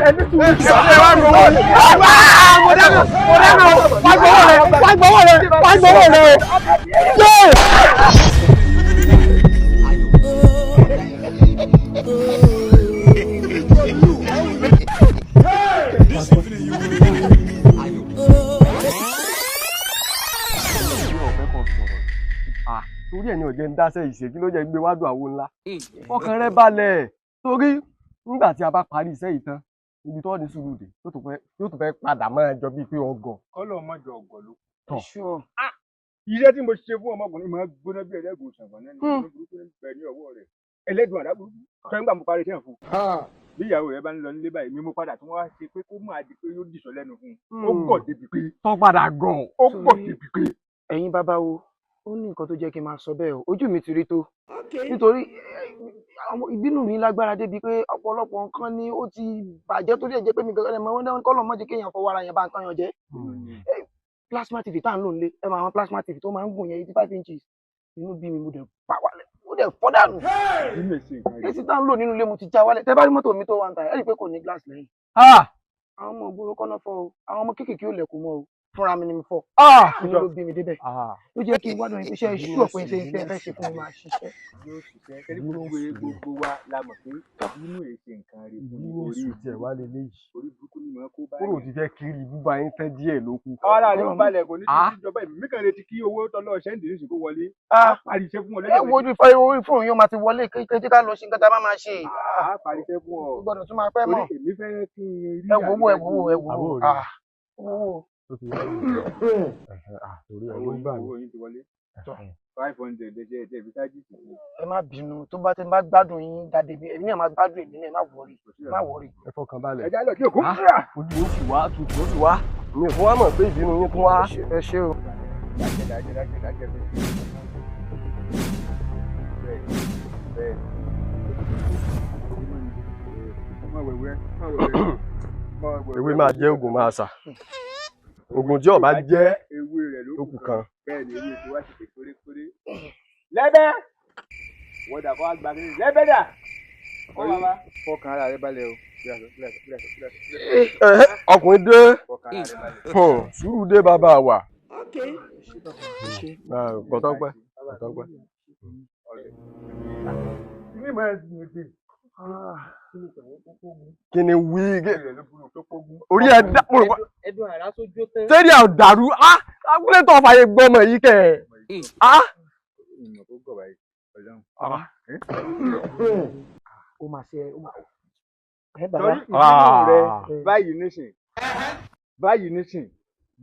ẹni tún ẹ wá gbowó ni mo dáná wá gbowó rẹ wá gbowó rẹ wá gbowó rẹ torí ẹni ọ̀jẹ̀ ń dáṣẹ́ ìṣe kí ló jẹ́ gbé wádùn àwo ńlá ọkàn rẹ balẹ̀ torí nígbà tí a bá parí iṣẹ́ yìí tán ibi tó ní sùúrù dé yóò tún fẹ́ padà máa jọ bíi pé ọgọ̀. kọ́lọ̀ má jọ ọgọ̀ ló tọ̀. iṣẹ́ tí mo ṣe fún ọmọkùnrin máa gbóná bí ẹlẹ́gùn ṣàǹfà náà ní burúkú bẹ ní ọwọ́ rẹ̀ ẹlẹ́dùn àdá burúkú sọ nígbà mo parí iṣẹ́ fún bí ìyàwó rẹ̀ bá ń lọ nílé báyìí mi mo padà tí wọ́n wá ṣe pé kó máa di pé yóò dìṣọ́ lẹ́nu fún un ó gọ̀ débi pé. tó padà gọ̀. ó gọ̀ débi pé. ẹ̀yin bàbá wo ó ní nǹkan tó jẹ́ kí n máa sọ bẹ́ẹ̀ o ojú mi ti rí tó nítorí ìbínú mi lágbára débi pé ọ̀pọ̀lọpọ̀ nǹkan ni ó ti bàjẹ́ tó lè jẹ́ pé mi gangan mọ̀ wọ́n kọ́ lọ́ọ́ mọ́ jẹ́ kéèyàn fọwọ́ ara yẹn bá nǹkan yàn jẹ́ plasma tv tá à ń lò nílé ẹ máa wọn plasma tv tó máa ń gùn yẹn 85 inches inú bí mi mo dẹ̀ pa wálẹ̀ mo dẹ̀ fọ́ dànù èsì tá à ń lò nínú ilé mo ti já wálẹ̀ tẹ́ bá rí mọ́tò mi tó wà ń ta ẹ̀ rí i pé kò ní glass lẹ́yìn àwọn ọmọ ògbóró kọ́nà fọ́ o àwọn ọmọ kéékèèké ò lẹ̀kùn mọ́ o fúnra mi ni mo fọ́ mi ló bí mi débẹ̀ ló jẹ́ kí n wádùn iṣẹ́ iṣu ọ̀pọ̀ iṣẹ́ iṣẹ́ fẹ́ ṣe fún mi máa ṣiṣẹ́. yóò ṣiṣẹ́ kẹ́lí gbogbo wa la mọ̀ pé nínú èsì nǹkan rẹ̀ orí tiẹ̀ wá lé léyìí orí burúkú ni mo kó báyìí. kúrò ti fẹ́ kiri búba yín tẹ́ díẹ̀ ló kù. àwọn ará rẹ̀ ń balẹ̀ kò ní ti ìjọba ìmí kan retí kí owó tọ́lọ́ ṣẹ́ǹdì ní ìsìnkú wọlé parí iṣẹ́ fún ọ lẹ́yìn. ẹ wo orí fóònù yóò máa ti wọlé kékeré ká lọ sí nǹkan tá a bá máa ṣe. parí iṣẹ́ fún ọ. gbọ́dọ̀ tún máa pẹ́ mọ́. èmi fẹ́ kí n rí ẹ wo torí owó ń bà mí. owó yín ti wọlé 500 ẹ̀jẹ̀ ìbí sáájì sí i. ẹ má bínú tó bá ti bá gbádùn yín dáadé bí èmi náà máa gbádùn èmi náà má wọrí. ẹ fọkàn balẹ̀. ẹja lọ kí òkú. ojú yóò sì wá tutù ó sì wá mi ò fún wa mọ̀ pé ìbínú yín tún wá. ẹ ṣé o. ewé máa jẹ́ oògùn máa sà oògùn tí ọba jẹ́ ewé rẹ̀ lókù kan. bẹ́ẹ̀ ni ewé tí wá ti ṣe kórèkórè. lẹ́bẹ̀ wọ́n dà kọ́ àgbà mi lẹ́bẹ̀ dà. fọkàn ara rẹ balẹ̀ o. ọkùnrin dé sùúrù dé bàbá wa. kọ̀tọ́pẹ́. kí ni wí orí ẹ dá mo rò wá sẹ́ni àdàrú abúlé tó fàyè gbọ́mọ yìí kẹ̀ ó máa ṣe torí ìdílé rẹ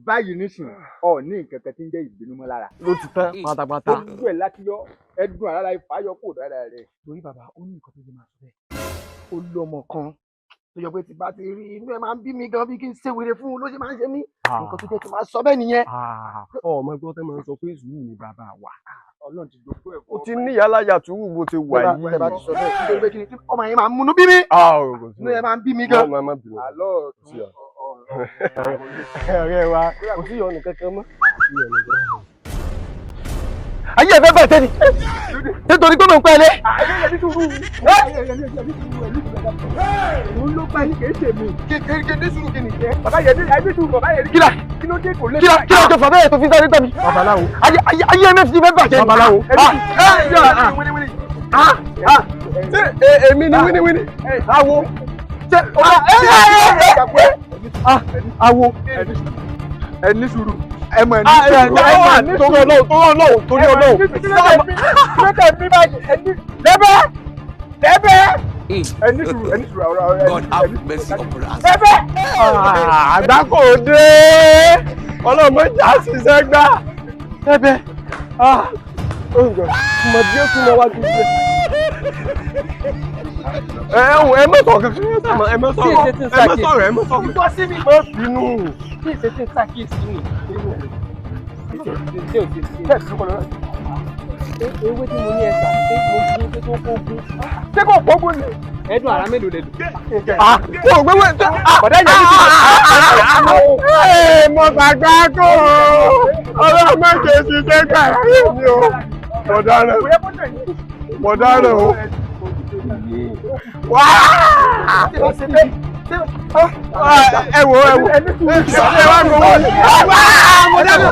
báyìí nísìn ọ ní nǹkan kan tí ń jẹ́ ìbínú mọ́ lára. ló ti tán pátápátá. gbogbo ẹ̀ láti yọ ẹdùn àrà ìfàyọ kò dára rẹ̀. torí bàbá ó ní nǹkan tó ṣe máa sọ bẹ́ẹ̀ ó lọ́mọ kan tó yọ pé tí bá ti rí inú ẹ máa ń bí mi gan bí kí n ṣe wèrè fún un ló ṣe máa ń ṣe mí nǹkan tó jẹ́ kí n máa sọ bẹ́ẹ̀ nìyẹn. ọmọ ẹgbẹ́ tẹ́ máa ń sọ pé sùúrù ni bàbá wa. Ọlọ́run ti dòkú ẹ̀ o ti ní yàláyà túwù bó ti wà yìí. ẹ bá ti sọ bẹ́ẹ̀ nítorí pé kí ni ọmọ yẹn máa ń múnú bí mi. inú ẹ máa ń bí mi gan. àlọ́ ọ̀rẹ́ wa kò sí ìyọnu kankan mọ́. ayé ẹ fẹ́ bàtẹ́ ni nítorí pé mò ń pẹ́ lé. òun ló pa yín kì í ṣe mi. kékeré ní sùúrù kí ni. bàbá yẹn ní ẹbí sùúrù bàbá yẹn ní. kílà kí ló dé kò lé. kílà jọ fà bẹ́ẹ̀ tó fi sáré tọ́ mi. babaláwo. ayé ẹ mẹ́fì fẹ́ bàjẹ́ ni. babaláwo. èmi ni wíníwíní. awo. awo. ẹni sùúrù. ẹ mọ ẹni torí Ọlọ́run torí Ọlọ́run. lẹ́bẹ̀. ẹni sùúrù ọ̀rọ̀ God have mercy upon us. lẹ́bẹ̀. àgbákò dé ọlọ́mọjà ṣiṣẹ́ gbá. lẹ́bẹ̀ mọ̀ bí ó tún lọ wájú ilé. ẹ mọ̀ sọ̀rọ̀ kankan ẹ mọ̀ sọ̀rọ̀. ìtọ́ sí mi. má bínú. kí èsì tí ń ṣàkíyèsí mi. ewé tí mo ní ẹ̀sà ṣé mo fi pé tó kógun. ṣé kò gbógun ni. ẹ̀dùn àrá mélòó lè lò. kò gbé wẹ̀ tó. bọ̀dá yẹn ní kí mo gbàgbá kó ọlọ́mọ kejì ṣe gbà ráyè mi o. mo dáná o. ẹ wo ẹ wá gbowó ni. Mo dáná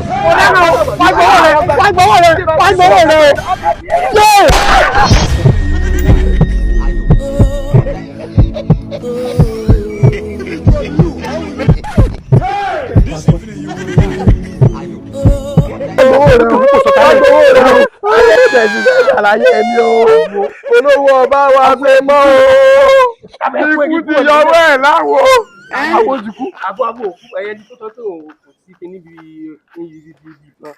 wá gbowó rẹ wá gbowó rẹ wá gbowó rẹ olówó ọba wa pé mọ́ o ikú ti yọwọ́ ẹ̀ láwo. Àbò òjìkú. Àbò òkú ẹyẹ ní tó tọ́ tó kò sí kí níbi kan.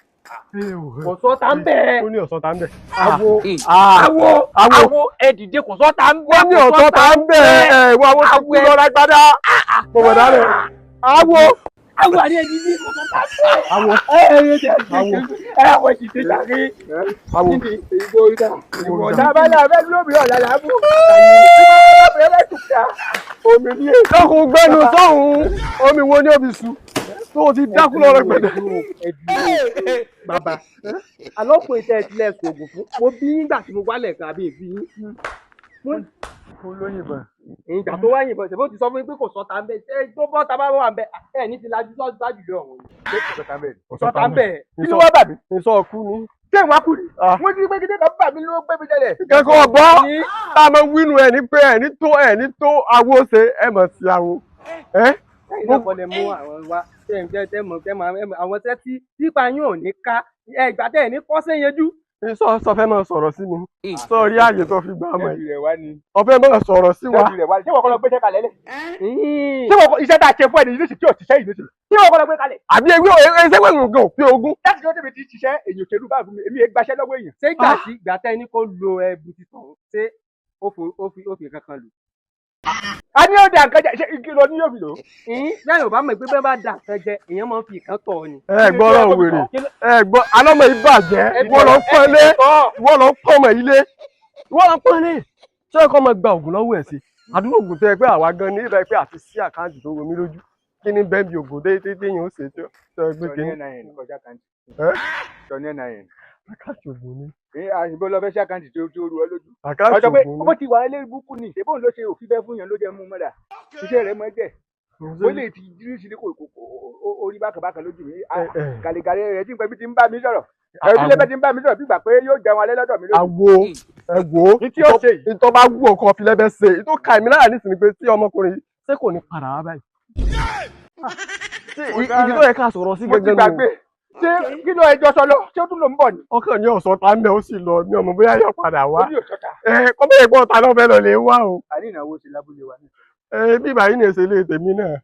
Kọ̀sọ́ tá ń bẹ̀. Ó ní ọ̀sọ́ tá ń bẹ̀. Àwo ẹ dìde kọ̀sọ́ tá ń bẹ̀. Ó ní ọ̀sọ́ tá ń bẹ̀. Ẹ̀wọ̀n àwọn tó kú lọ́ra gbádá. Bọ̀bọ̀dá rẹ̀. Àwo àrí ẹni ní kọ̀sọ́ tá ń bẹ̀. Àwo ìdíje jàre. Àwo ìbò ìdá. Ìbò dábàlà abẹ́ lóbi ọ̀la làbú. Omi ní èdòkun gbẹ́nu sọ́hun. Omi wo ni omi sùn? Tó o ti dákú lọ́rọ̀ gbẹ̀dẹ̀. Bàbá, alọ́pọ̀ iṣẹ́ ìtìlẹ̀ ṣògùn fún. Mo bí nígbà tí mo wálẹ̀ kan àbí ìbí yín. Mo ló yìnbọn. Ìgbà tó wá yìnbọn, ṣèbó ti sọ fún mi pé kò sọ́ta ń bẹ̀. Ṣé tó bọ́ ta bá wà ń bẹ̀? Ẹ ní ti lajú sọ́jú sáájú lé ọ̀hún. Ṣé kò sọ́ta ń bẹ̀? Kò sọ́ta ń bẹ̀. Kí ló wá bà mí? Ìsọ ọkú ni. Ṣé ìwà kù ni? Mo ti gbé kíndé kan bà mí ló gbé mi tẹ́lẹ̀. Kẹ́kọ̀ọ́ gbọ́. Tá a máa ń wínú ẹ̀ ní pé ẹ̀ ní tó awo ṣe ẹ̀ mọ̀ sí awo. Ẹ̀yin náà lè mú àwọn wá àwọn tẹ́ tí pípa yín ò ní ká ẹgbà tẹ́ ẹ̀ ní kọ́ sẹ́yẹjú. Sọ fẹ́ máa sọ̀rọ̀ sí mi. Sọ rí ààyè tó fi gbà mọ́ ẹ̀. Ọfẹ́ máa sọ̀rọ̀ sí wa. Ṣé wọ́n kọ́ lọ gbé iṣẹ́ kalẹ̀ lẹ̀? Ṣé wọ́n iṣẹ́ tá a ṣe fún ẹ̀ nìyí tí ò ṣiṣẹ́ yìí lóṣù? Ṣé wọ́n kọ́ lọ gbé kalẹ̀? Àbí ẹgbẹ́ ẹsẹ̀ wẹ̀ ń gan òfin ogún. Láti ṣe ó débi ti ṣiṣẹ́ èyàn òṣèlú bá fún mi èmi gbaṣẹ́ lọ́wọ́ èèyàn. Ṣé ìgbà tẹ́ ẹni kó lo ẹbù ti sọ̀rọ̀ ṣé ó fi kankan lò? A ní ó da nǹkan jẹ ṣé igi lọ ní yóò fi lò. Lẹ́yìn ọba mọ̀ pé bẹ́ẹ̀ bá da nǹkan jẹ èèyàn máa ń fi ìkan tọ̀ ni. Ẹ gbọ́dọ̀ wèrè alọ́mọ yìí bàjẹ́ ìwọ lọ pọ́nlé ìwọ lọ pọ́nmọ ilé ìwọ lọ pọ́nlé ṣé ẹ̀kọ́ máa gba ògùn lọ́wọ́ ẹ̀ sí àdúgbò ògùn tó yẹ pé àwa gan ní ìrẹ́ pé àti sí àkáǹtì tó romi lójú kí ni bẹ́ẹ̀ bí ògùn déédéé yẹn ó ṣe tó ẹ gbé kí ni. Àkáǹtì ògùn ni. Àyìnbó lọ fẹ́ sí àkáǹtì tó rú ọ lójú. Àkáǹtì ògùn ni. Ọjọ́ pé ó ti wà ilé ìbúkú ni ìṣèbóun ló ṣe òfin bẹ́ẹ̀ fún yẹn ló jẹ́ mú mọ́dà iṣẹ́ rẹ̀ mọ́ jẹ́ ó lè ti jírí sí ní kò orí bákàbákà lójú mi gàlégàlé rẹ̀ tí n pẹ́ bí ti ń bá mi sọ̀rọ̀ ẹbí lẹ́bẹ̀ẹ́ ti ń bá mi sọ̀rọ̀ bí gbà pé yóò jẹun alẹ́ lọ́dọ̀ mi lójú. Àwo ẹ̀wò ìtọ́ bá wù ọkọ̀ fi lẹ́bẹ̀ẹ́ ṣe ìtọ́ ka èmi lára nísìnyí pé tí ọmọkùnrin ṣé kò ní padà wá báyìí. Ibi tó yẹ ká sọ̀rọ̀ sí gẹ́gẹ́ nù. Ṣé kí ló ẹjọ́ sọ lọ ṣé ó tún lò ń bọ̀ ni. Ọkàn ní ọ̀sán tá ń bẹ ó sì lọ ní ọmọ bóyá yóò padà wá. Kọ́mọ̀ ẹ̀gbọ́n ta ló fẹ́ lọ lè wá o. Àní ìnáwó ti lábúlé wa ní. Bí ìbàyí ni èsè lè tèmi náà.